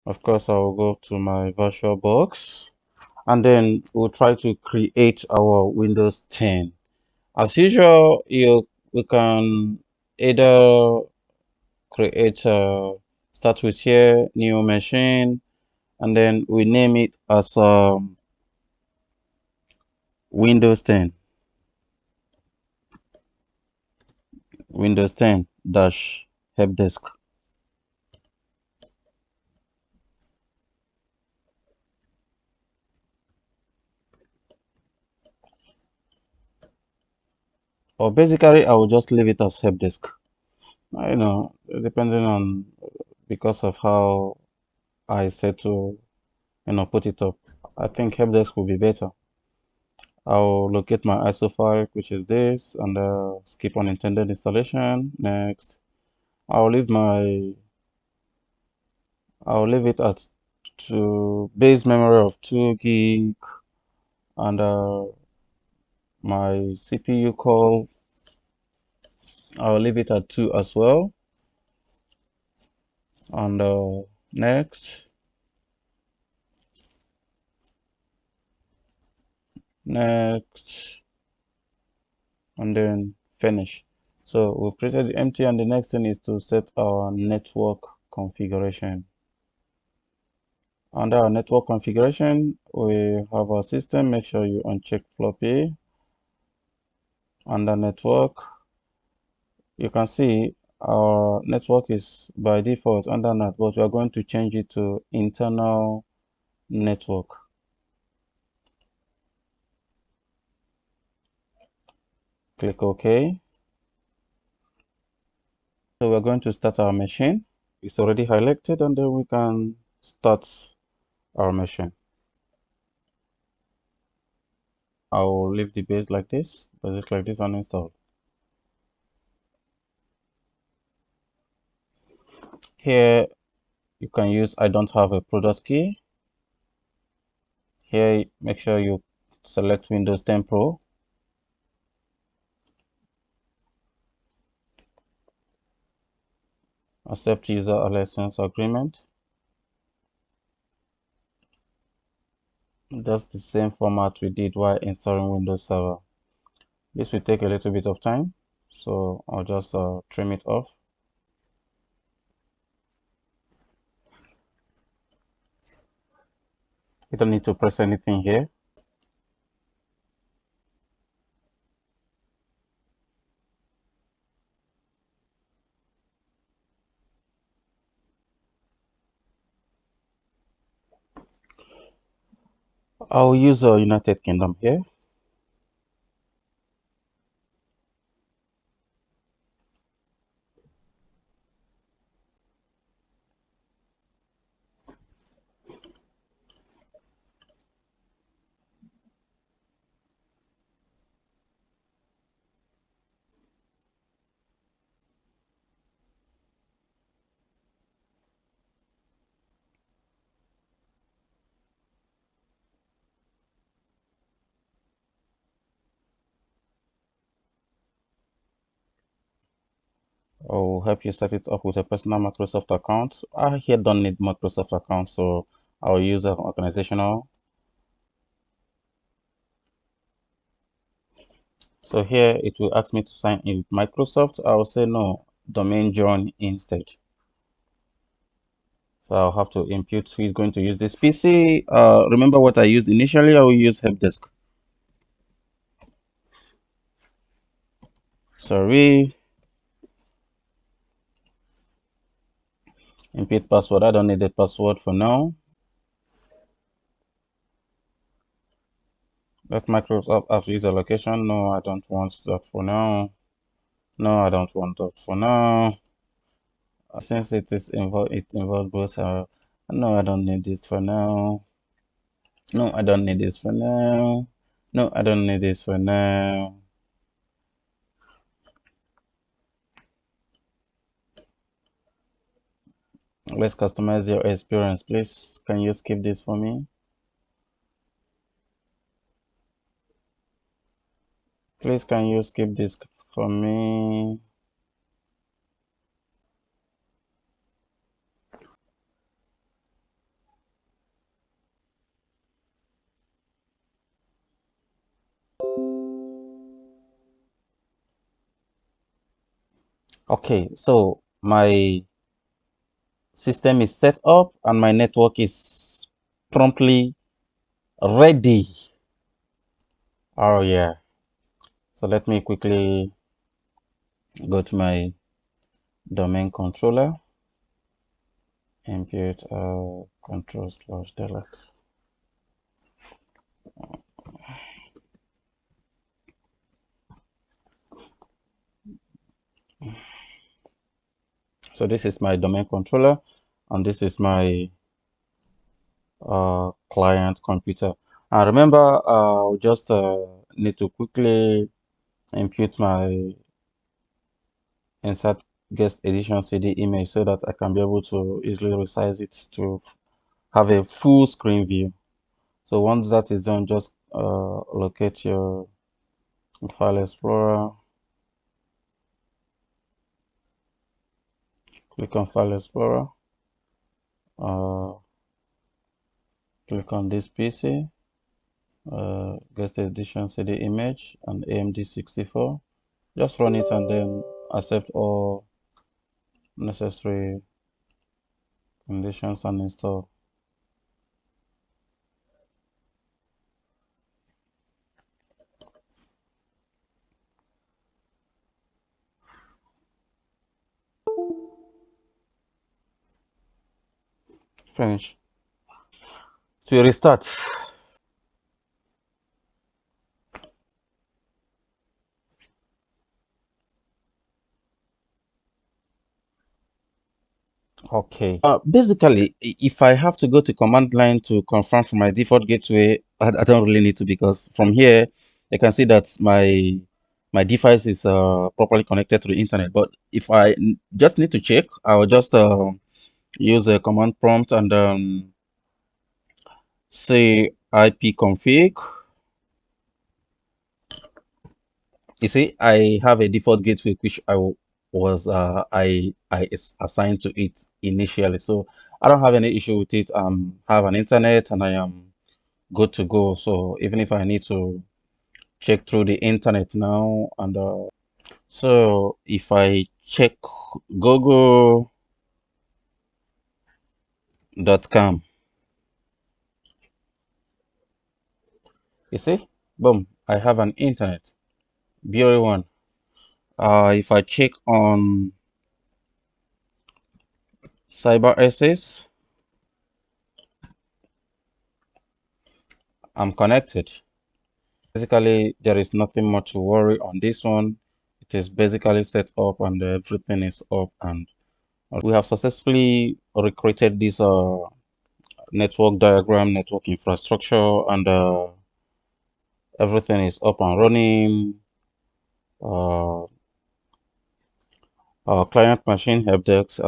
Of course, I'll go to my VirtualBox and then we'll try to create our Windows 10. As usual, we can either create start with here, new machine, and then we name it as Windows 10, Windows 10 dash helpdesk. Or basically, I will just leave it as helpdesk. I know, depending on because of how I set to put it up. I think helpdesk will be better. I'll locate my ISO file, which is this, and skip unintended installation. Next, I'll leave my I'll leave it at to base memory of 2 gig and my CPU core I'll leave it at 2 as well. And next, next, and then finish. So we've created the empty, and the next thing is to set our network configuration. Under our network configuration, we have our system. Make sure you uncheck floppy. Under network, you can see our network is by default under NAT, but we are going to change it to internal network. Click OK. So we're going to start our machine. It's already highlighted, and then we can start our machine. I'll leave the base like this, and install. Here you can use I don't have a product key. Here, make sure you select Windows 10 Pro. Accept user license agreement. That's the same format we did while installing Windows Server. This will take a little bit of time, so I'll just trim it off. You don't need to press anything here. I'll use United Kingdom here. I'll help you set it up with a personal Microsoft account. I here don't need Microsoft account, so I'll use an organizational. So here it will ask me to sign in with Microsoft. I will say no, domain join instead. So I'll have to impute who is going to use this PC. Remember what I used initially? I will use helpdesk. Sorry. Impute password. I don't need the password for now. Let Microsoft have user location. No, I don't want that for now. No, I don't want that for now. Since it involves both. No, I don't need this for now. No, I don't need this for now. No, I don't need this for now. Let's customize your experience. Please, can you skip this for me? Please, can you skip this for me? Okay, so my system is set up and my network is promptly ready. Oh yeah. So let me quickly go to my domain controller, impute control/delete. So this is my domain controller, and this is my client computer. And remember, I'll just need to quickly impute my insert guest edition CD image so that I can be able to easily resize it to have a full screen view. So once that is done, just locate your File Explorer, click on File Explorer, uh, click on this PC, guest edition CD image and AMD 64. Just run it and then accept all necessary conditions and install. Finish. So you restart. Okay. Basically, if I have to go to command line to confirm from my default gateway, I don't really need to, because from here I can see that my device is properly connected to the internet. But if I just need to check, I'll just use a command prompt and say ipconfig. You see, I have a default gateway which was assigned to it initially, so I don't have any issue with it. Have an internet and I am good to go. So even if I need to check through the internet now, and so if I check google.com, you see, boom, I have an internet. Beauty one. If I check on CyberSS, I'm connected. Basically, there is nothing much to worry on this one. It is basically set up and everything is up, and we have successfully recreated this network diagram, network infrastructure, and everything is up and running. Uh, our client machine helpdesk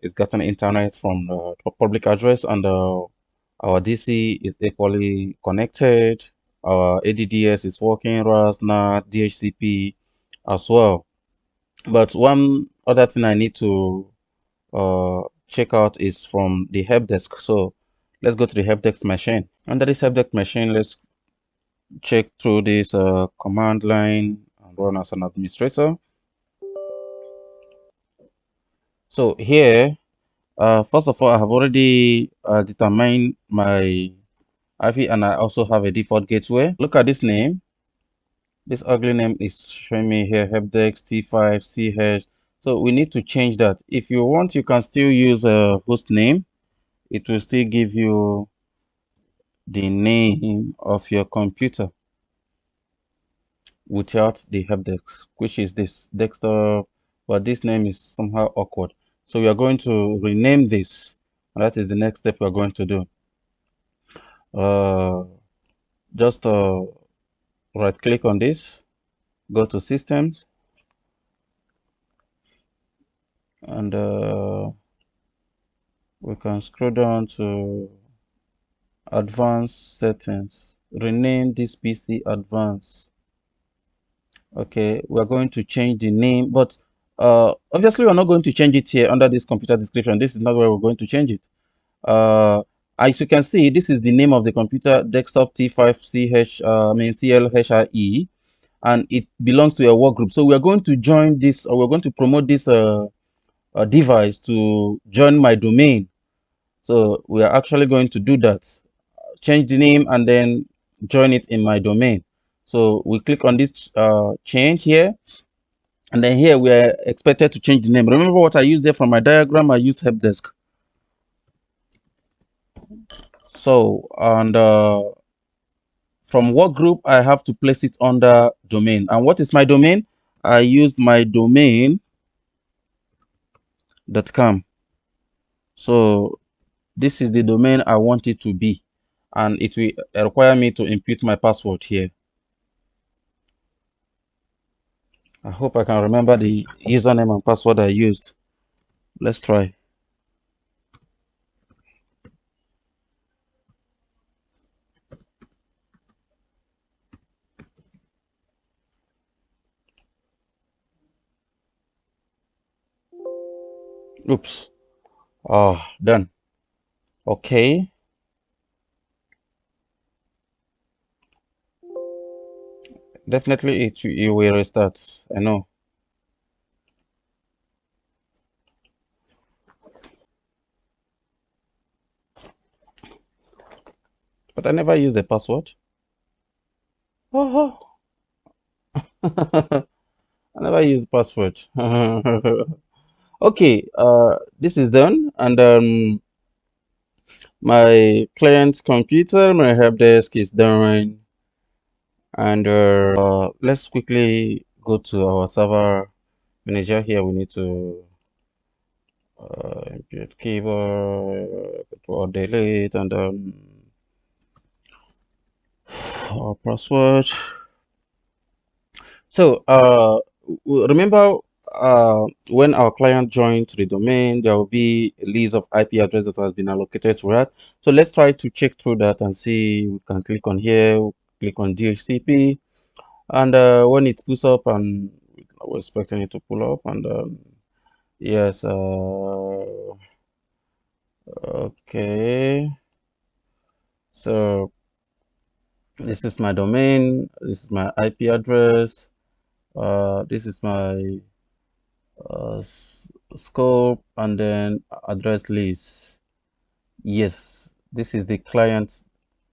is getting internet from the public address, and our DC is equally connected. Our ADDS is working, RAS, NAT, DHCP as well. But one other thing I need to check out is from the helpdesk. So let's go to the helpdesk machine. Under this helpdesk machine, let's check through this command line and run as an administrator. So here, first of all, I have already determined my IP, and I also have a default gateway. Look at this name. This ugly name is showing me here, helpdesk T5CH. So we need to change that. If you want, you can still use a host name. It will still give you the name of your computer without the helpdesk, which is this desktop, but this name is somehow awkward. So we are going to rename this, and that is the next step we are going to do. Just right click on this, go to systems, and we can scroll down to advanced settings, rename this PC advanced. Okay, we're going to change the name, but obviously we're not going to change it here under this computer description. This is not where we're going to change it. As you can see, this is the name of the computer, desktop T5CH, I mean CLHRE, and it belongs to a work group. So we are going to join this, or we're going to promote this device to join my domain. So we are actually going to do that, change the name and then join it in my domain. So we click on this change here, and then here we are expected to change the name. Remember what I used there from my diagram? I used helpdesk. So, and from work group, I have to place it under domain. And what is my domain? I used my domain.com. So this is the domain I want it to be, and it will require me to input my password here. I hope I can remember the username and password I used. Let's try. Oops. Oh, done. Okay. Definitely it will restart. I know. But I never use the password. Oh, I never use password. Okay, this is done, and my client's computer, my help desk is done, and let's quickly go to our server manager. Here we need to import keyboard, control delete, and our password. So remember when our client joins the domain, there will be a list of IP address that has been allocated to that. So let's try to check through that and see. We can click on here, click on DHCP, and when it pulls up, and we're expecting it to pull up, and yes, okay. So this is my domain. This is my IP address. This is my scope, and then address list. Yes, this is the client's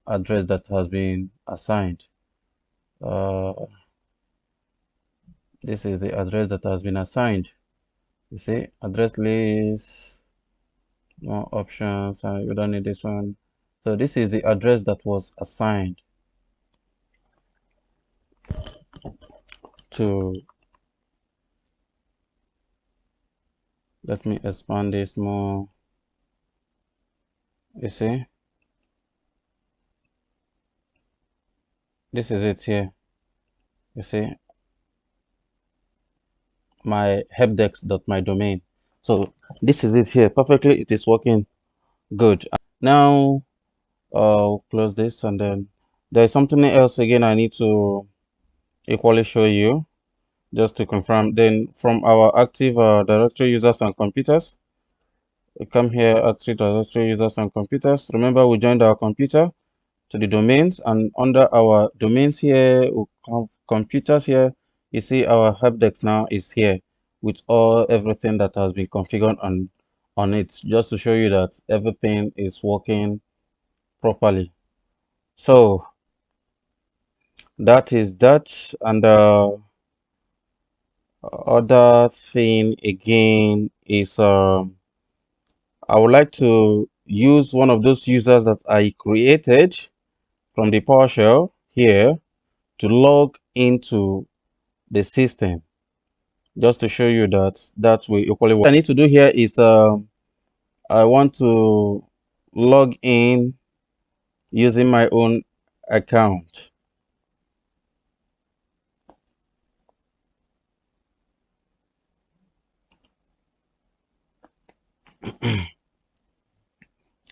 address that has been assigned. Uh, this is the address that has been assigned. You see, address list, more options, and you don't need this one. So this is the address that was assigned to. Let me expand this more. You see, this is it here. You see, my helpdesk.my domain. So this is it here. Perfectly, it is working good. Now close this, and then there's something else again I need to equally show you just to confirm. Then from our active directory users and computers, we come here, active directory users and computers. Remember, we joined our computer to the domains, and under our domains here, we have computers here. You see our helpdesk now is here with all everything that has been configured on it, just to show you that everything is working properly. So that is that. And other thing again is I would like to use one of those users that I created from the PowerShell here to log into the system, just to show you that that will equally work. What I need to do here is I want to log in using my own account.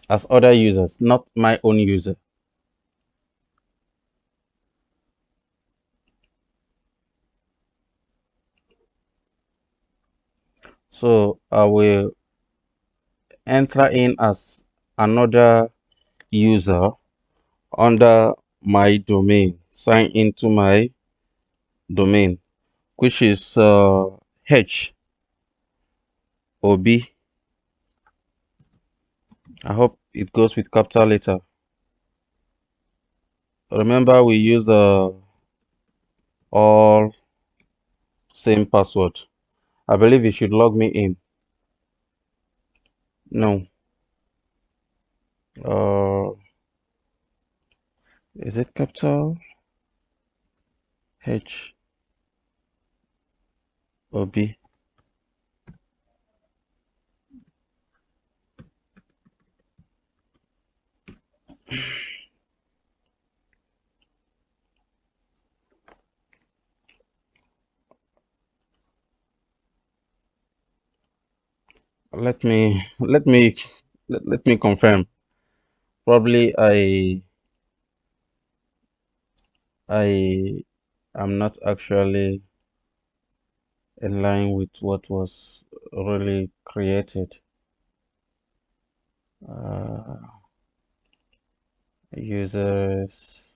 As other users, not my own user. So I will enter in as another user under my domain, sign into my domain, which is H or B. I hope it goes with capital letter. Remember, we use all same password. I believe it should log me in. No. Uh, is it capital H or B? Let me confirm. Probably I am not actually in line with what was really created. Uh, users,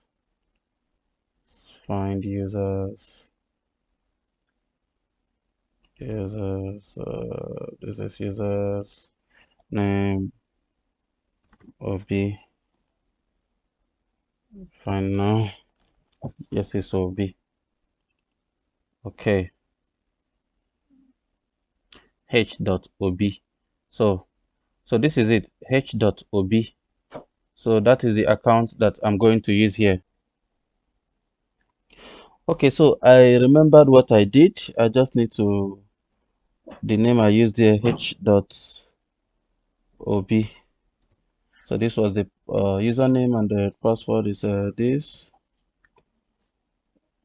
find this is users name of B. Find now. Yes, it's OB. Okay, h.ob. So this is it, h.ob. So that is the account that I'm going to use here. Okay, so I remembered what I did. I just need to, the name I used here, h.ob. So this was the username, and the password is this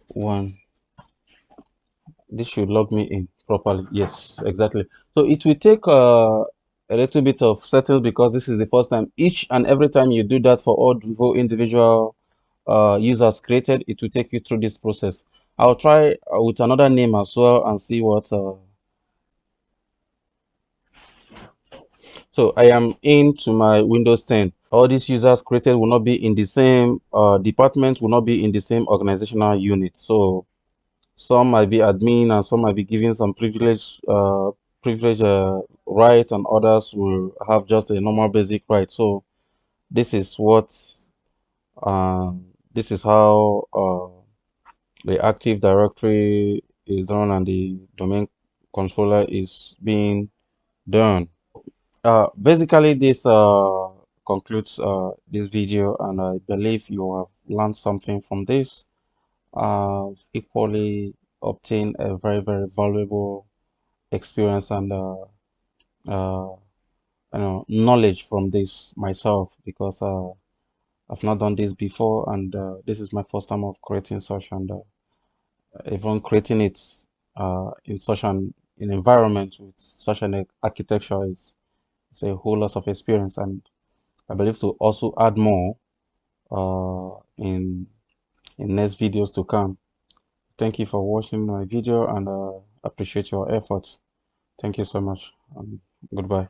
one. This should log me in properly. Yes, exactly. So it will take a little bit of settings because this is the first time. Each and every time you do that for all the whole individual users created, it will take you through this process. I'll try with another name as well and see what. So I am into my Windows 10. All these users created will not be in the same department, will not be in the same organizational unit. So some might be admin and some might be given some privilege right, and others will have just a normal basic right. So this is what uh, this is how the Active Directory is done and the domain controller is being done. Basically, this concludes this video, and I believe you have learned something from this. Equally obtained a very, very valuable experience and uh, knowledge from this myself, because I've not done this before, and this is my first time of creating such, and even creating it in such an environment with such an architecture is it's a whole lot of experience, and I believe to also add more in next videos to come. Thank you for watching my video, and appreciate your efforts. Thank you so much. Goodbye.